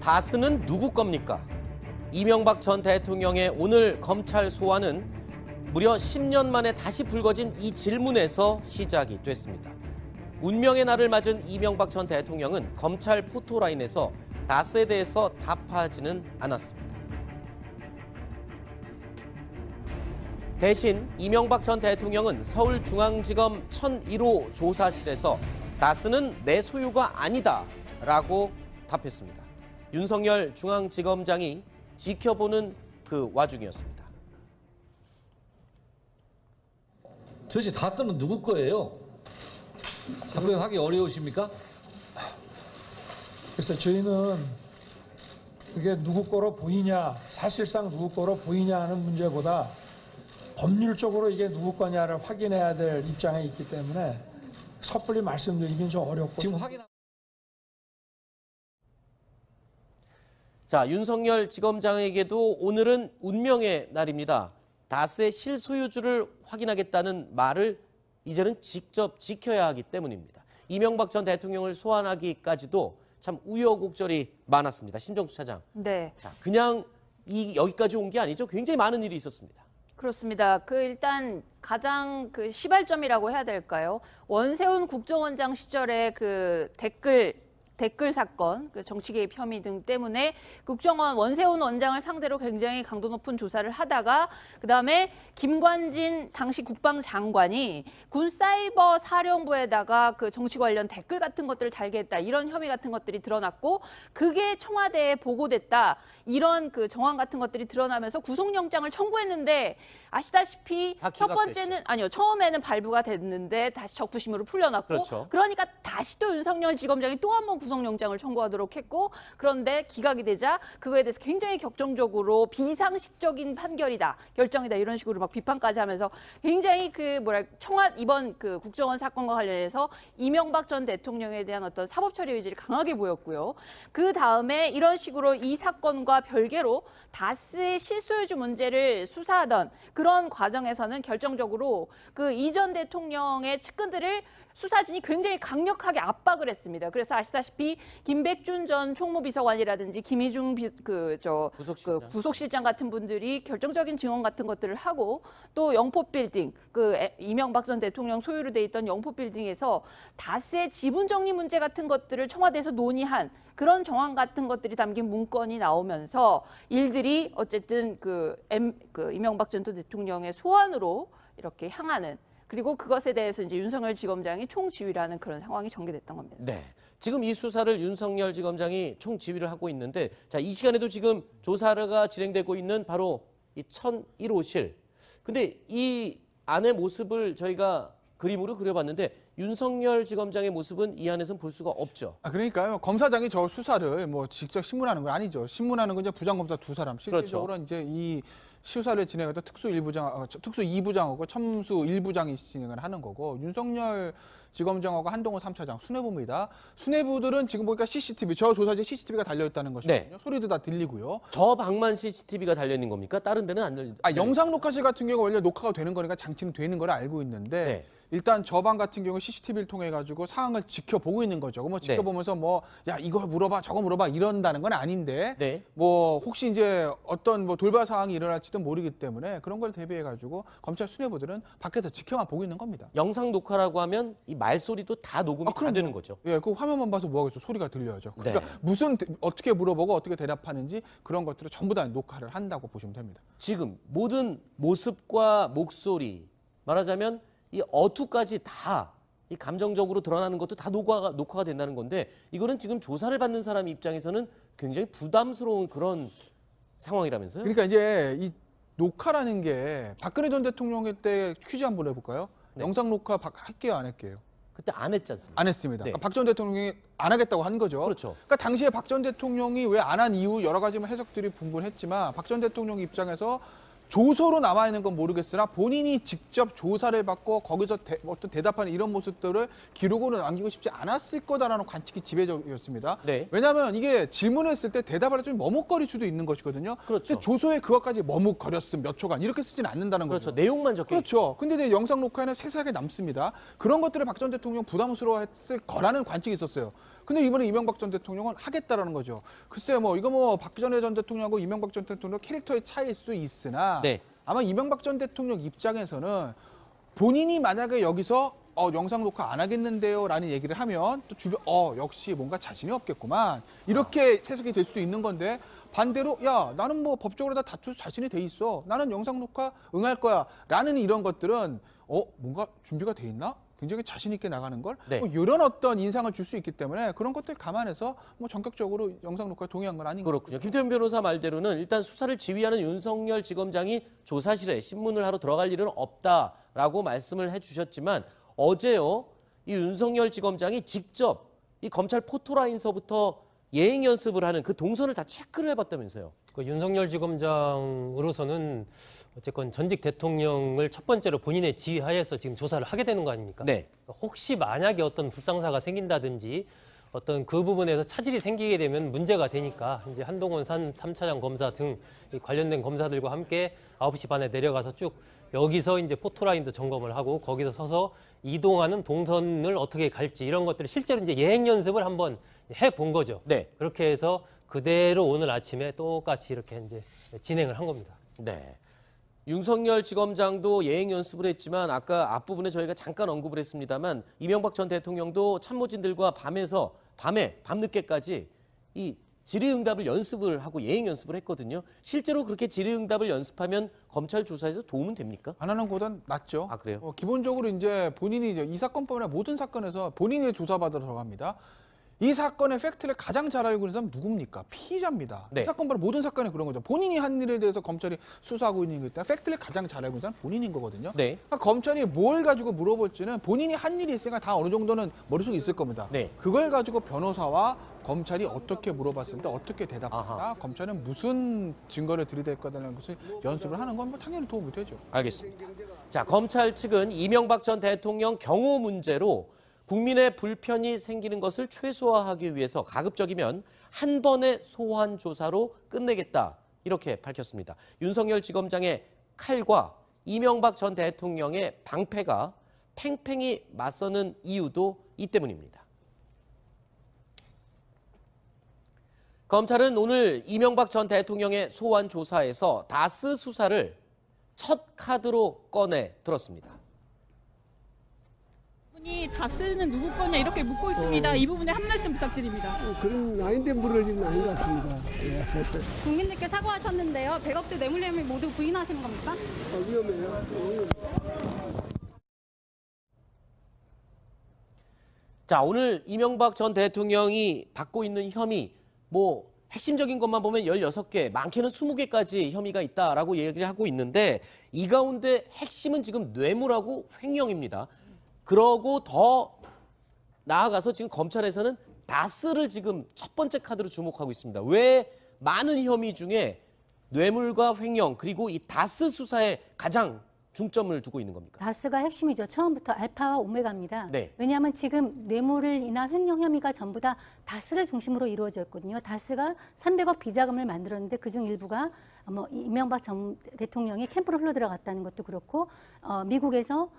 다스는 누구 겁니까? 이명박 전 대통령의 오늘 검찰 소환은 무려 10년 만에 다시 불거진 이 질문에서 시작이 됐습니다. 운명의 날을 맞은 이명박 전 대통령은 검찰 포토라인에서 다스에 대해서 답하지는 않았습니다. 대신 이명박 전 대통령은 서울중앙지검 1001호 조사실에서 다스는 내 소유가 아니다라고 답했습니다. 윤석열 중앙지검장이 지켜보는 그 와중이었습니다. 도대체 다스는 누구 거예요? 답변하기 어려우십니까? 그래서 저희는 그게 누구 거로 보이냐, 사실상 누구 거로 보이냐 하는 문제보다 법률적으로 이게 누구 거냐를 확인해야 될 입장에 있기 때문에 섣불리 말씀드리긴 좀 어렵고. 지금 확인. 자, 윤석열 지검장에게도 오늘은 운명의 날입니다. 다스의 실소유주를 확인하겠다는 말을 이제는 직접 지켜야 하기 때문입니다. 이명박 전 대통령을 소환하기까지도 참 우여곡절이 많았습니다. 신정수 차장. 네. 자, 그냥 여기까지 온 게 아니죠. 굉장히 많은 일이 있었습니다. 그렇습니다. 일단 가장 시발점이라고 해야 될까요? 원세훈 국정원장 시절에 댓글 사건, 정치 개입 혐의 등 때문에 국정원 원세훈 원장을 상대로 굉장히 강도 높은 조사를 하다가 그다음에 김관진 당시 국방장관이 군 사이버 사령부에다가 정치 관련 댓글 같은 것들을 달게 했다. 이런 혐의 같은 것들이 드러났고 그게 청와대에 보고됐다. 이런 정황 같은 것들이 드러나면서 구속영장을 청구했는데 아시다시피 첫 번째는 아니요. 처음에는 발부가 됐는데 다시 적부심으로 풀려났고 그렇죠. 그러니까 다시 또 윤석열 지검장이 또 한 번 구속영장을 청구하도록 했고 그런데 기각이 되자 그거에 대해서 굉장히 격정적으로 비상식적인 판결이다, 결정이다 이런 식으로 막 비판까지 하면서 굉장히 이번 국정원 사건과 관련해서 이명박 전 대통령에 대한 어떤 사법 처리 의지를 강하게 보였고요. 그 다음에 이런 식으로 이 사건과 별개로 다스의 실소유주 문제를 수사하던 그런 과정에서는 결정적으로 이 전 대통령의 측근들을 수사진이 굉장히 강력하게 압박을 했습니다. 그래서 아시다시피 김백준 전 총무비서관이라든지 김희중 구속실장 같은 분들이 결정적인 증언 같은 것들을 하고 또 영포빌딩, 이명박 전 대통령 소유로 돼 있던 영포빌딩에서 다스의 지분 정리 문제 같은 것들을 청와대에서 논의한 그런 정황 같은 것들이 담긴 문건이 나오면서 일들이 어쨌든 이명박 전 대통령의 소환으로 이렇게 향하는, 그리고 그것에 대해서 이제 윤석열 지검장이 총지휘를 하는 그런 상황이 전개됐던 겁니다. 네, 지금 이 수사를 윤석열 지검장이 총지휘를 하고 있는데, 자, 이 시간에도 지금 조사가 진행되고 있는 바로 이 1001호실. 근데 이 안의 모습을 저희가 그림으로 그려봤는데 윤석열 지검장의 모습은 이 안에서는 볼 수가 없죠. 그러니까요. 검사장이 저 수사를 직접 신문하는 건 아니죠. 신문하는 건 이제 부장검사 두 사람. 실질적으로 그렇죠. 이제 이 수사를 진행했던 특수 2부장하고 첨수 1부장이 진행을 하는 거고, 윤석열 지검장하고 한동훈 3차장 수뇌부입니다. 수뇌부들은 지금 보니까 CCTV, 저 조사지에 CCTV가 달려있다는 것이거든요. 네. 소리도 다 들리고요. 저 방만 CCTV가 달려있는 겁니까? 다른 데는 안 달려? 영상 녹화실 같은 경우 원래 녹화가 되는 거니까 장치는 되는 걸 알고 있는데 네. 일단 저 방 같은 경우 CCTV를 통해 가지고 상황을 지켜보고 있는 거죠. 지켜보면서 야 이거 물어봐 저거 물어봐 이런다는 건 아닌데 네. 혹시 이제 어떤 돌발 상황이 일어날지도 모르기 때문에 그런 걸 대비해 가지고 검찰 수뇌부들은 밖에서 지켜만 보고 있는 겁니다. 영상 녹화라고 하면 이 말소리도 다 녹음이 다 되는 거죠. 예, 그 화면만 봐서 뭐 하겠어. 소리가 들려야죠. 그러니까 네. 어떻게 물어보고 어떻게 대답하는지 그런 것들을 전부 다 녹화를 한다고 보시면 됩니다. 지금 모든 모습과 목소리, 말하자면 이 어투까지 다 이 감정적으로 드러나는 것도 다 녹화가 된다는 건데, 이거는 지금 조사를 받는 사람 입장에서는 굉장히 부담스러운 그런 상황이라면서요? 그러니까 이제 이 녹화라는 게 박근혜 전 대통령 때 퀴즈 한번 해볼까요? 네. 영상 녹화 할게요, 안 할게요? 그때 안 했지 않습니까? 안 했습니다. 네. 그러니까 박 전 대통령이 안 하겠다고 한 거죠. 그렇죠. 그러니까 당시에 박 전 대통령이 왜 안 한 이유 여러 가지 해석들이 분분했지만 박 전 대통령 입장에서 조서로 남아있는 건 모르겠으나 본인이 직접 조사를 받고 거기서 어떤 대답하는 이런 모습들을 기록으로 남기고 싶지 않았을 거다라는 관측이 지배적이었습니다. 네. 왜냐하면 이게 질문했을 때 대답을 좀 머뭇거릴 수도 있는 것이거든요. 그렇죠. 근데 조서에 그것까지 머뭇거렸음 몇 초간 이렇게 쓰진 않는다는 그렇죠. 거죠. 내용만 적혀 있죠. 그렇죠. 근데 이제 영상 녹화에는 세세하게 남습니다. 그런 것들을 박 전 대통령 부담스러워했을 거라는 관측이 있었어요. 근데 이번에 이명박 전 대통령은 하겠다라는 거죠. 글쎄요, 뭐 이거 뭐 박근혜 전 대통령하고 이명박 전 대통령 캐릭터의 차이일 수 있으나 네. 아마 이명박 전 대통령 입장에서는 본인이 만약에 여기서 영상 녹화 안 하겠는데요라는 얘기를 하면 또 주변 역시 뭔가 자신이 없겠구만 이렇게 해석이 될 수도 있는 건데 반대로 야 나는 뭐 법적으로 다 다툴 자신이 돼 있어 나는 영상 녹화 응할 거야라는 이런 것들은 뭔가 준비가 돼 있나? 굉장히 자신 있게 나가는 걸 네. 뭐 이런 어떤 인상을 줄 수 있기 때문에 그런 것들 감안해서 뭐 전격적으로 영상 녹화에 동의한 건 아닌가. 그렇군요. 김태현 변호사 말대로는 일단 수사를 지휘하는 윤석열 지검장이 조사실에 신문을 하러 들어갈 일은 없다라고 말씀을 해주셨지만 어제요 이 윤석열 지검장이 직접 이 검찰 포토라인서부터 예행 연습을 하는 그 동선을 다 체크를 해봤다면서요. 그 윤석열 지검장으로서는 어쨌건 전직 대통령을 첫 번째로 본인의 지휘하에서 지금 조사를 하게 되는 거 아닙니까? 네. 혹시 만약에 어떤 불상사가 생긴다든지 어떤 그 부분에서 차질이 생기게 되면 문제가 되니까 이제 한동훈 3차장 검사 등 이 관련된 검사들과 함께 9시 반에 내려가서 쭉 여기서 이제 포토라인도 점검을 하고 거기서 서서 이동하는 동선을 어떻게 갈지 이런 것들을 실제로 이제 예행 연습을 한번 해본 거죠. 네. 그렇게 해서 그대로 오늘 아침에 똑같이 이렇게 이제 진행을 한 겁니다. 네. 윤석열 지검장도 예행 연습을 했지만 아까 앞부분에 저희가 잠깐 언급을 했습니다만 이명박 전 대통령도 참모진들과 밤늦게까지 이 질의응답을 연습을 하고 예행 연습을 했거든요. 실제로 그렇게 질의응답을 연습하면 검찰 조사에서 도움은 됩니까? 안 하는 것보단 낫죠. 아, 그래요? 기본적으로 이제 본인이 이 사건뿐만 아니라 모든 사건에서 본인이 조사받으러 들어갑니다. 이 사건의 팩트를 가장 잘 알고 있는 사람은 누굽니까? 피의자입니다. 네. 이 사건보다 모든 사건에 그런 거죠. 본인이 한 일에 대해서 검찰이 수사하고 있는 거기 때문에 팩트를 가장 잘 알고 있는 사람은 본인인 거거든요. 네. 그러니까 검찰이 뭘 가지고 물어볼지는 본인이 한 일이 있으니까 다 어느 정도는 머릿속에 있을 겁니다. 네. 그걸 가지고 변호사와 검찰이 어떻게 물어봤을 때 어떻게 대답한다, 아하. 검찰은 무슨 증거를 들이댈 거다라는 것을 연습을 하는 건 뭐 당연히 도움이 되죠. 알겠습니다. 자, 검찰 측은 이명박 전 대통령 경호 문제로 국민의 불편이 생기는 것을 최소화하기 위해서 가급적이면 한 번의 소환 조사로 끝내겠다 이렇게 밝혔습니다. 윤석열 지검장의 칼과 이명박 전 대통령의 방패가 팽팽히 맞서는 이유도 이 때문입니다. 검찰은 오늘 이명박 전 대통령의 소환 조사에서 다스 수사를 첫 카드로 꺼내 들었습니다. 분이 다스는 누구 거냐 이렇게 묻고 있습니다. 이 부분에 한 말씀 부탁드립니다. 그런 아닌데 물을 일은 아닌 것 같습니다. 예. 국민들께 사과하셨는데요. 100억대 뇌물 혐의 모두 부인하시는 겁니까? 위험해요. 자, 오늘 이명박 전 대통령이 받고 있는 혐의 뭐 핵심적인 것만 보면 16개, 많게는 20개까지 혐의가 있다라고 얘기를 하고 있는데 이 가운데 핵심은 지금 뇌물하고 횡령입니다. 그러고 더 나아가서 지금 검찰에서는 다스를 지금 첫 번째 카드로 주목하고 있습니다. 왜 많은 혐의 중에 뇌물과 횡령 그리고 이 다스 수사에 가장 중점을 두고 있는 겁니까? 다스가 핵심이죠. 처음부터 알파와 오메가입니다. 네. 왜냐하면 지금 뇌물을 인한 횡령 혐의가 전부 다 다스를 중심으로 이루어졌거든요. 다스가 300억 비자금을 만들었는데 그중 일부가 이명박 전 대통령의 캠프로 흘러들어갔다는 것도 그렇고 미국에서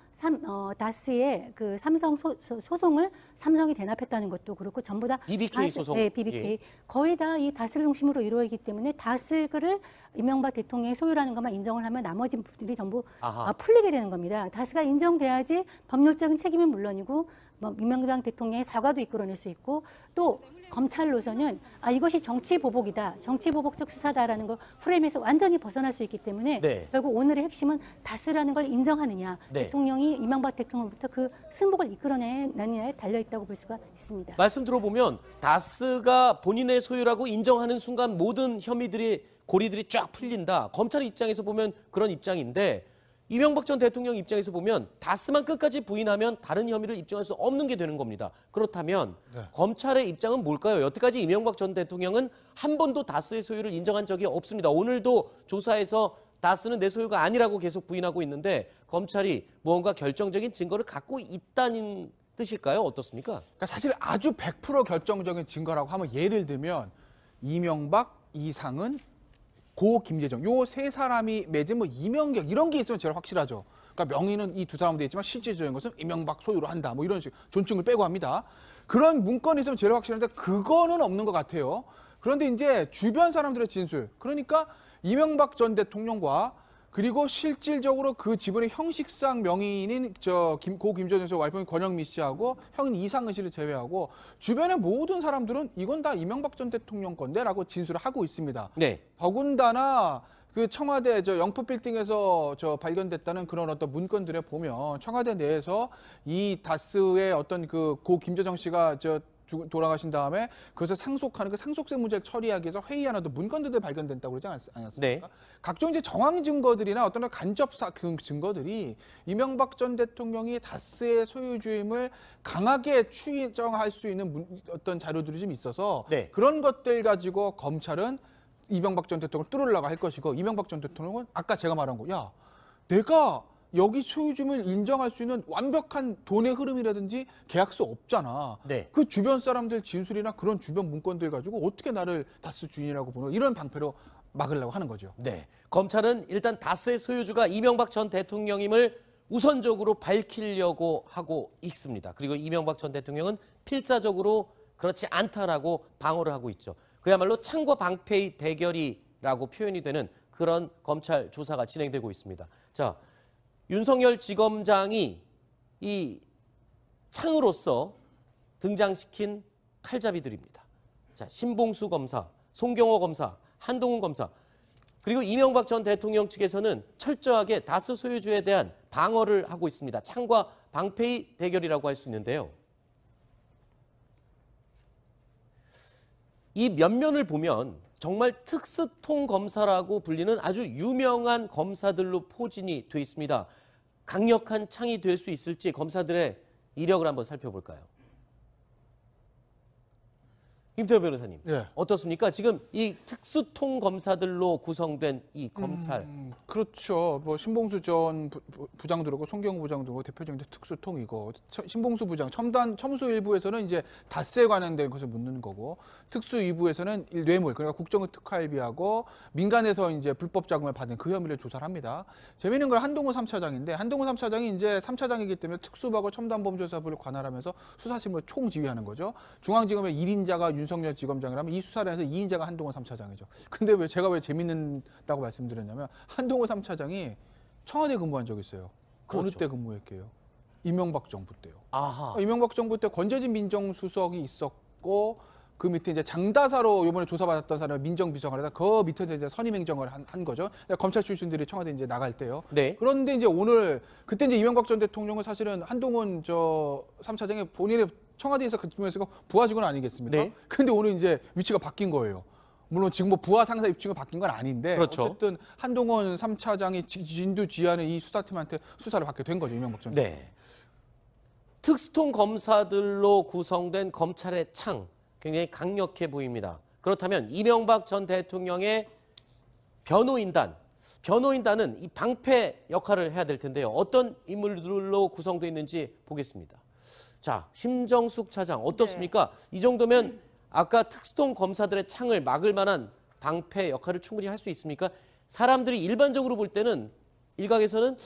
다스의 그 삼성 소송을 삼성이 대납했다는 것도 그렇고 전부 다 BBK 소송. 네, BBK. 예. 거의 다 이 다스를 중심으로 이루어지기 때문에 다스를 이명박 대통령의 소유라는 것만 인정을 하면 나머지 부분들이 전부 풀리게 되는 겁니다. 다스가 인정돼야지 법률적인 책임은 물론이고 이명박 대통령의 사과도 이끌어낼 수 있고 또 검찰로서는 이것이 정치 보복이다, 정치 보복적 수사다라는 걸 프레임에서 완전히 벗어날 수 있기 때문에 네. 결국 오늘의 핵심은 다스라는 걸 인정하느냐, 네. 대통령이 이명박 대통령부터 그 승복을 이끌어내느냐에 달려 있다고 볼 수가 있습니다. 말씀 들어보면 다스가 본인의 소유라고 인정하는 순간 모든 혐의들이 고리들이 쫙 풀린다. 검찰의 입장에서 보면 그런 입장인데 이명박 전 대통령 입장에서 보면 다스만 끝까지 부인하면 다른 혐의를 입증할 수 없는 게 되는 겁니다. 그렇다면 검찰의 입장은 뭘까요? 여태까지 이명박 전 대통령은 한 번도 다스의 소유를 인정한 적이 없습니다. 오늘도 조사에서 다스는 내 소유가 아니라고 계속 부인하고 있는데 검찰이 무언가 결정적인 증거를 갖고 있다는 뜻일까요? 어떻습니까? 그러니까 사실 아주 100% 결정적인 증거라고 하면 예를 들면 이명박, 이상은, 고 김재정 요 세 사람이 맺은 뭐 이명박 이런 게 있으면 제일 확실하죠. 그러니까 명의는 이 두 사람도 있지만 실질적인 것은 이명박 소유로 한다. 뭐 이런 식 존칭을 빼고 합니다. 그런 문건이 있으면 제일 확실한데 그거는 없는 것 같아요. 그런데 이제 주변 사람들의 진술, 그러니까 이명박 전 대통령과 그리고 실질적으로 그 지분의 형식상 명의인인 고 김전현 씨 와이프인 권영미 씨하고 형인 이상은 씨를 제외하고 주변의 모든 사람들은 이건 다 이명박 전 대통령 건데라고 진술을 하고 있습니다. 네. 더군다나 그 청와대 영포 빌딩에서 발견됐다는 그런 어떤 문건들에 보면 청와대 내에서 이 다스의 어떤 그 고 김재정 씨가 돌아가신 다음에 그것을 상속하는 그 상속세 문제를 처리하기 위해서 회의하는 어떤 문건들이 발견됐다고 그러지 않았습니까? 네. 각종 이제 정황 증거들이나 어떤 간접 증거들이 이명박 전 대통령이 다스의 소유주임을 강하게 추정할 수 있는 어떤 자료들이 좀 있어서 네. 그런 것들 가지고 검찰은 이명박 전 대통령을 뚫으려고 할 것이고 이명박 전 대통령은 아까 제가 말한 거, 야, 내가 여기 소유주임을 인정할 수 있는 완벽한 돈의 흐름이라든지 계약서 없잖아. 네. 그 주변 사람들 진술이나 그런 주변 문건들 가지고 어떻게 나를 다스 주인이라고 보는 이런 방패로 막으려고 하는 거죠. 네. 검찰은 일단 다스의 소유주가 이명박 전 대통령임을 우선적으로 밝히려고 하고 있습니다. 그리고 이명박 전 대통령은 필사적으로 그렇지 않다라고 방어를 하고 있죠. 그야말로 창과 방패의 대결이라고 표현이 되는 그런 검찰 조사가 진행되고 있습니다. 자, 윤석열 지검장이 이 창으로서 등장시킨 칼잡이들입니다. 자, 신봉수 검사, 송경호 검사, 한동훈 검사, 그리고 이명박 전 대통령 측에서는 철저하게 다스 소유주에 대한 방어를 하고 있습니다. 창과 방패의 대결이라고 할 수 있는데요. 이 면면을 보면 정말 특수통 검사라고 불리는 아주 유명한 검사들로 포진이 돼 있습니다. 강력한 창이 될 수 있을지 검사들의 이력을 한번 살펴볼까요? 김태호 변호사님, 네. 어떻습니까? 지금 이 특수통 검사들로 구성된 이 검찰. 그렇죠. 뭐 신봉수 전 부장도 그렇고 송경호 부장도 그렇고 대표적인 특수통이고 신봉수 부장 첨수 일부에서는 이제 다스에 관련된 것을 묻는 거고 특수 2부에서는 뇌물 그러니까 국정의 특활비하고 민간에서 이제 불법 자금을 받은 그 혐의를 조사를 합니다. 재미있는 건 한동훈 3차장인데 한동훈 3차장이 이제 3차장이기 때문에 특수부하고 첨단범죄수사부를 관할하면서 수사심을 총지휘하는 거죠. 중앙지검의 1인자가 윤석열 지검장이라면 이 수사를 해서 2인자가 한동훈 3차장이죠. 근데 제가 왜 재밌다고 말씀드렸냐면 한동훈 3차장이 청와대 근무한 적이 있어요. 그렇죠. 어느 때 근무했게요? 이명박 정부 때요. 아하. 이명박 정부 때 권재진 민정수석이 있었고 그 밑에 이제 장다사로 이번에 조사받았던 사람을 민정비서관에다 그 밑에서 이제 선임행정을 한 거죠. 검찰 출신들이 청와대 이제 나갈 때요. 네. 그런데 이제 그때 이제 이명박 전 대통령은 사실은 한동훈 3차장이 본인의 청와대에서 그쯤에서 부하 직원 아니겠습니까? 네. 근데 오늘 이제 위치가 바뀐 거예요. 물론 지금 뭐 부하 상사 입증이 바뀐 건 아닌데 그렇죠. 어쨌든 한동훈 3차장이 진두지휘하는 이 수사팀한테 수사를 받게 된 거죠. 이명박 전 대통령. 네. 특수통 검사들로 구성된 검찰의 창 굉장히 강력해 보입니다. 그렇다면 이명박 전 대통령의 변호인단은 이 방패 역할을 해야 될 텐데요. 어떤 인물들로 구성되어 있는지 보겠습니다. 자, 심정숙 차장 어떻습니까? 이 정도면 아까 특수통 검사들의 창을 막을 만한 방패 역할을 충분히 할 수 있습니까? 사람들이 일반적으로 볼 때는 일각에서는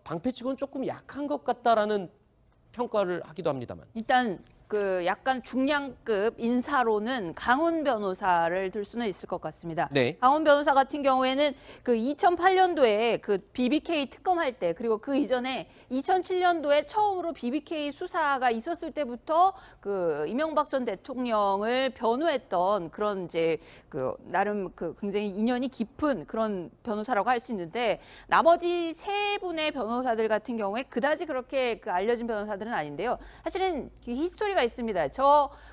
방패치고는 조금 약한 것 같다라는 평가를 하기도 합니다만. 일단 그 약간 중량급 인사로는 강훈 변호사를 들 수는 있을 것 같습니다. 네. 강훈 변호사 같은 경우에는 그 2008년도에 그 BBK 특검할 때 그리고 그 이전에 2007년도에 처음으로 BBK 수사가 있었을 때부터 그 이명박 전 대통령을 변호했던 그런 이제 그 나름 그 굉장히 인연이 깊은 그런 변호사라고 할 수 있는데 나머지 세 분의 변호사들 같은 경우에 그다지 그렇게 그 알려진 변호사들은 아닌데요. 사실은 히스토리가 있습니다.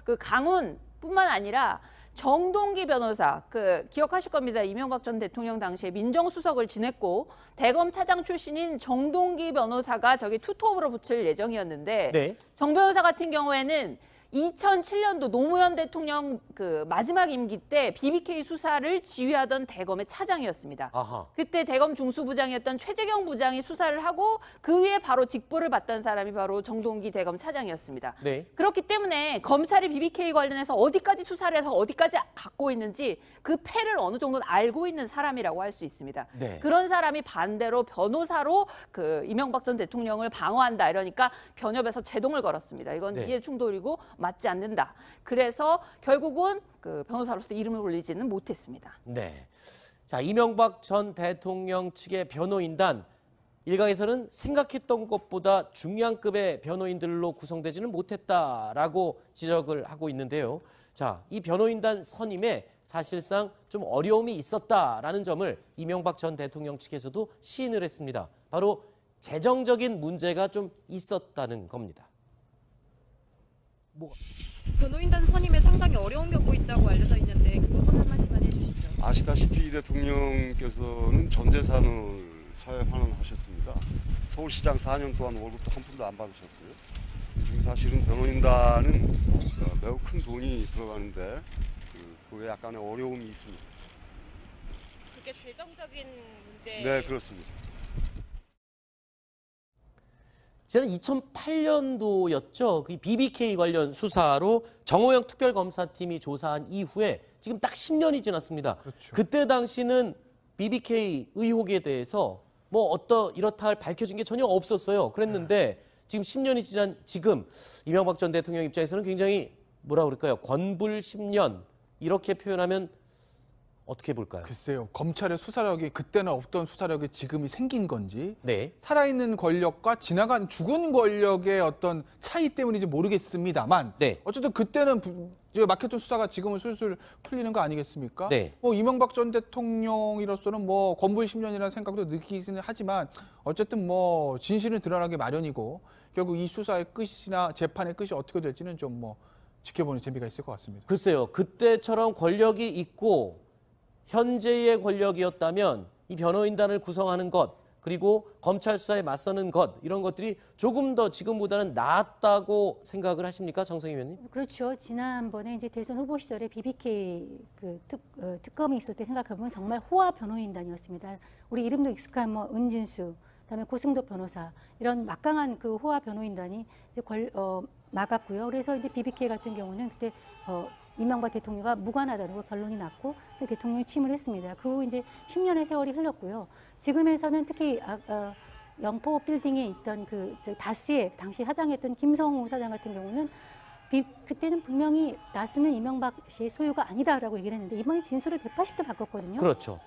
그 강훈뿐만 아니라 정동기 변호사, 기억하실 겁니다. 이명박 전 대통령 당시에 민정수석을 지냈고 대검 차장 출신인 정동기 변호사가 저기 투톱으로 붙일 예정이었는데 네. 정 변호사 같은 경우에는 2007년도 노무현 대통령 그 마지막 임기 때 BBK 수사를 지휘하던 대검의 차장이었습니다. 아하. 그때 대검 중수부장이었던 최재경 부장이 수사를 하고 그 위에 바로 직보를 받던 사람이 바로 정동기 대검 차장이었습니다. 네. 그렇기 때문에 검찰이 BBK 관련해서 어디까지 수사를 해서 어디까지 갖고 있는지 그 패를 어느 정도는 알고 있는 사람이라고 할 수 있습니다. 네. 그런 사람이 반대로 변호사로 그 이명박 전 대통령을 방어한다 이러니까 변협에서 제동을 걸었습니다. 이건 네. 이해 충돌이고 맞지 않는다. 그래서 결국은 그 변호사로서 이름을 올리지는 못했습니다. 네. 자, 이명박 전 대통령 측의 변호인단, 일각에서는 생각했던 것보다 중량급의 변호인들로 구성되지는 못했다라고 지적을 하고 있는데요. 자, 이 변호인단 선임에 사실상 좀 어려움이 있었다라는 점을 이명박 전 대통령 측에서도 시인을 했습니다. 바로 재정적인 문제가 좀 있었다는 겁니다. 변호인단 선임에 상당히 어려움이 겪고 있다고 알려져 있는데 그 부분 한 말씀만 해주시죠. 아시다시피 이 대통령께서는 전 재산을 사회 환원하셨습니다. 서울시장 4년 동안 월급도 한 푼도 안 받으셨고요. 지금 사실은 변호인단은 매우 큰 돈이 들어가는데 그 외에 약간의 어려움이 있습니다. 그게 재정적인 문제. 네, 그렇습니다. 지난 2008년도였죠. 그 BBK 관련 수사로 정호영 특별검사팀이 조사한 이후에 지금 딱 10년이 지났습니다. 그렇죠. 그때 당시는 BBK 의혹에 대해서 뭐 이렇다 할 밝혀진 게 전혀 없었어요. 그랬는데 지금 10년이 지난 지금 이명박 전 대통령 입장에서는 굉장히 뭐라 그럴까요? 권불 10년 이렇게 표현하면 어떻게 볼까요? 글쎄요. 검찰의 수사력이 그때는 없던 수사력이 지금이 생긴 건지 네. 살아있는 권력과 지나간 죽은 권력의 어떤 차이 때문인지 모르겠습니다만 네. 어쨌든 그때는 막혔던 수사가 지금은 술술 풀리는 거 아니겠습니까? 네. 뭐 이명박 전 대통령으로서는 뭐 권불 10년이라는 생각도 느끼기는 하지만 어쨌든 뭐 진실은 드러나기 마련이고 결국 이 수사의 끝이나 재판의 끝이 어떻게 될지는 좀 뭐 지켜보는 재미가 있을 것 같습니다. 글쎄요. 그때처럼 권력이 있고 현재의 권력이었다면 이 변호인단을 구성하는 것 그리고 검찰 수사에 맞서는 것 이런 것들이 조금 더 지금보다는 나았다고 생각을 하십니까, 정성희 의원님? 그렇죠. 지난번에 이제 대선 후보 시절에 BBK 특검이 있을 때 생각해보면 정말 호화 변호인단이었습니다. 우리 이름도 익숙한 뭐 은진수, 그다음에 고승도 변호사 이런 막강한 그 호화 변호인단이 이제 막았고요. 그래서 이제 BBK 같은 경우는 그때 이명박 대통령과 무관하다고 결론이 났고 대통령이 취임을 했습니다. 그 후 이제 10년의 세월이 흘렀고요. 지금에서는 특히 영포 빌딩에 있던 그 다스의 당시 사장이었던 김성우 사장 같은 경우는 그때는 분명히 다스는 이명박 씨의 소유가 아니다라고 얘기를 했는데 이번에 진술을 180도 바꿨거든요. 그렇죠.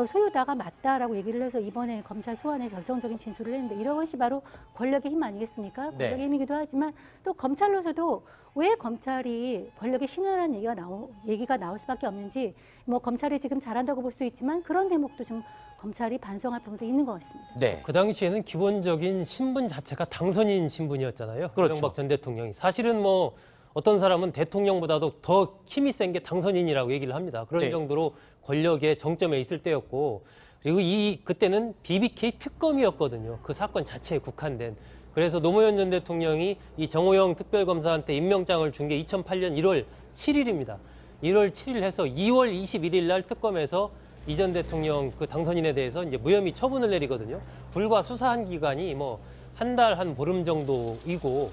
소유다가 맞다라고 얘기를 해서 이번에 검찰 소환에 결정적인 진술을 했는데 이런 것이 바로 권력의 힘 아니겠습니까? 네. 권력의 힘이기도 하지만 또 검찰로서도 왜 검찰이 권력의 신이라는 얘기가 나올 수밖에 없는지 뭐 검찰이 지금 잘한다고 볼 수도 있지만 그런 대목도 좀 검찰이 반성할 부분도 있는 것 같습니다. 네. 그 당시에는 기본적인 신분 자체가 당선인 신분이었잖아요. 그렇죠. 이명박 전 대통령이. 사실은 뭐 어떤 사람은 대통령보다도 더 힘이 센 게 당선인이라고 얘기를 합니다. 그런 네. 정도로 권력의 정점에 있을 때였고 그리고 그때는 BBK 특검이었거든요. 그 사건 자체에 국한된. 그래서 노무현 전 대통령이 이 정호영 특별검사한테 임명장을 준 게 2008년 1월 7일입니다. 1월 7일 해서 2월 21일 날 특검에서 이 전 대통령 그 당선인에 대해서 이제 무혐의 처분을 내리거든요. 불과 수사한 기간이 뭐 한 달 한 보름 정도이고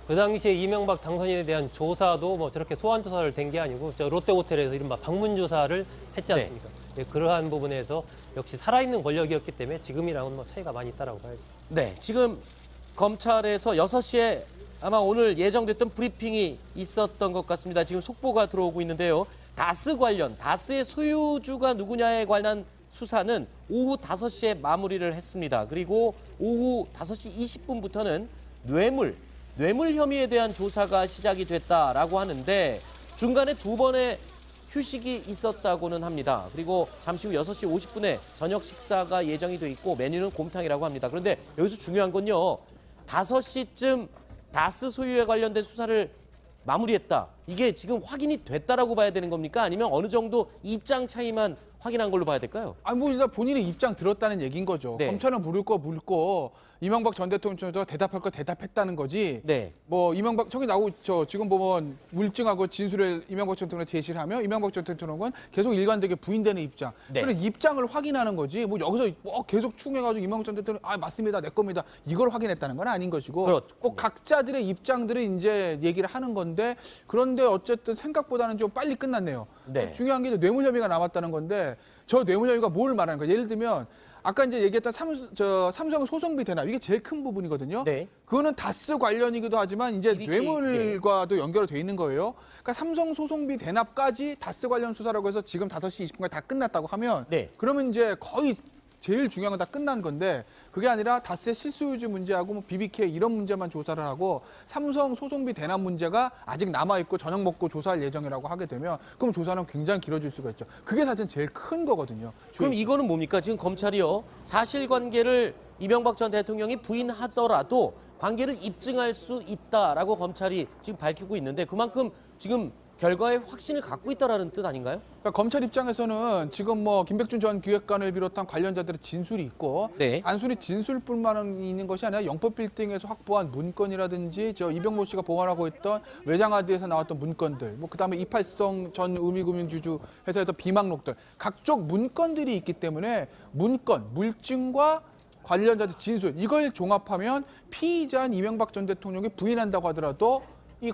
그 당시에 이명박 당선인에 대한 조사도 뭐 저렇게 소환 조사를 된 게 아니고 저 롯데호텔에서 이른바 방문 조사를 했지 않습니까? 네. 그러한 부분에서 역시 살아있는 권력이었기 때문에 지금이랑은 뭐 차이가 많이 있다라고 봐야죠. 네, 지금 검찰에서 6시에 아마 오늘 예정됐던 브리핑이 있었던 것 같습니다. 지금 속보가 들어오고 있는데요. 다스의 소유주가 누구냐에 관한 수사는 오후 5시에 마무리를 했습니다. 그리고 오후 5시 20분부터는 뇌물 혐의에 대한 조사가 시작이 됐다라고 하는데 중간에 2번의 휴식이 있었다고는 합니다. 그리고 잠시 후 6시 50분에 저녁 식사가 예정이 돼 있고 메뉴는 곰탕이라고 합니다. 그런데 여기서 중요한 건요. 5시쯤 다스 소유에 관련된 수사를 마무리했다. 이게 지금 확인이 됐다라고 봐야 되는 겁니까? 아니면 어느 정도 입장 차이만 확인한 걸로 봐야 될까요? 아니 뭐 일단 본인의 입장 들었다는 얘기인 거죠. 네. 검찰은 물을 거 물고 이명박 전 대통령도 대답할 거 대답했다는 거지. 네. 뭐 이명박 저기 나오죠. 지금 보면 물증하고 진술을 이명박 전 대통령 제시를 하면 이명박 전 대통령은 계속 일관되게 부인되는 입장. 네. 그래서 입장을 확인하는 거지. 뭐 여기서 뭐 계속 추궁해가지고 이명박 전 대통령 맞습니다, 내 겁니다. 이걸 확인했다는 건 아닌 것이고. 그렇군요. 꼭 각자들의 입장들을 이제 얘기를 하는 건데 그런데 어쨌든 생각보다는 좀 빨리 끝났네요. 네. 중요한 게 이제 뇌물 혐의가 남았다는 건데 저 뇌물 혐의가 뭘 말하는 거예요? 예를 들면 아까 이제 얘기했던 삼성 소송비 대납 이게 제일 큰 부분이거든요. 네. 그거는 다스 관련이기도 하지만 이제 BBK, 뇌물과도 연결이 돼 있는 거예요. 그러니까 삼성 소송비 대납까지 다스 관련 수사라고 해서 지금 5시 20분까지 다 끝났다고 하면 네. 그러면 이제 거의 제일 중요한 건 다 끝난 건데 그게 아니라 다스의 실소유주 문제하고 뭐 BBK 이런 문제만 조사를 하고 삼성 소송비 대납 문제가 아직 남아있고 저녁 먹고 조사할 예정이라고 하게 되면 그럼 조사는 굉장히 길어질 수가 있죠. 그게 사실 제일 큰 거거든요. 그럼 이거는 뭡니까? 지금 검찰이요. 사실관계를 이명박 전 대통령이 부인하더라도 관계를 입증할 수 있다라고 검찰이 지금 밝히고 있는데 그만큼 지금 결과에 확신을 갖고 있다라는 뜻 아닌가요? 그러니까 검찰 입장에서는 지금 뭐 김백준 전 기획관을 비롯한 관련자들의 진술이 있고 네. 단순히 진술뿐만 있는 것이 아니라 영법 빌딩에서 확보한 문건이라든지 저 이병모 씨가 보관하고 있던 외장하드에서 나왔던 문건들, 뭐 그다음에 이팔성 전 의미금융주주 회사에서 비망록들 각종 문건들이 있기 때문에 문건, 물증과 관련자들 진술 이걸 종합하면 피의자인 이명박 전 대통령이 부인한다고 하더라도 이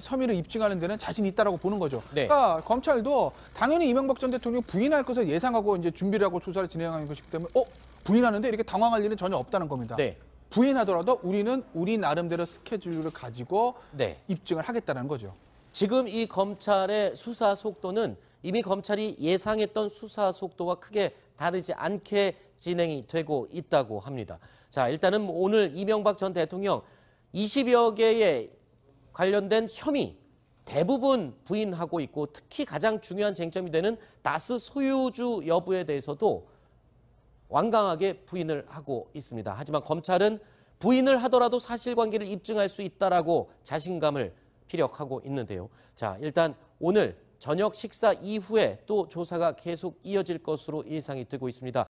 혐의를 입증하는 데는 자신 있다라고 보는 거죠. 네. 그러니까 검찰도 당연히 이명박 전 대통령 부인할 것을 예상하고 이제 준비를 하고 수사를 진행하는 것이기 때문에 부인하는데 이렇게 당황할 일은 전혀 없다는 겁니다. 네. 부인하더라도 우리는 우리 나름대로 스케줄을 가지고 네. 입증을 하겠다는 거죠. 지금 이 검찰의 수사 속도는 이미 검찰이 예상했던 수사 속도와 크게 다르지 않게 진행이 되고 있다고 합니다. 자, 일단은 오늘 이명박 전 대통령 20여 개의 관련된 혐의 대부분 부인하고 있고 특히 가장 중요한 쟁점이 되는 다스 소유주 여부에 대해서도 완강하게 부인을 하고 있습니다. 하지만 검찰은 부인을 하더라도 사실관계를 입증할 수 있다라고 자신감을 피력하고 있는데요. 자, 일단 오늘 저녁 식사 이후에 또 조사가 계속 이어질 것으로 예상이 되고 있습니다.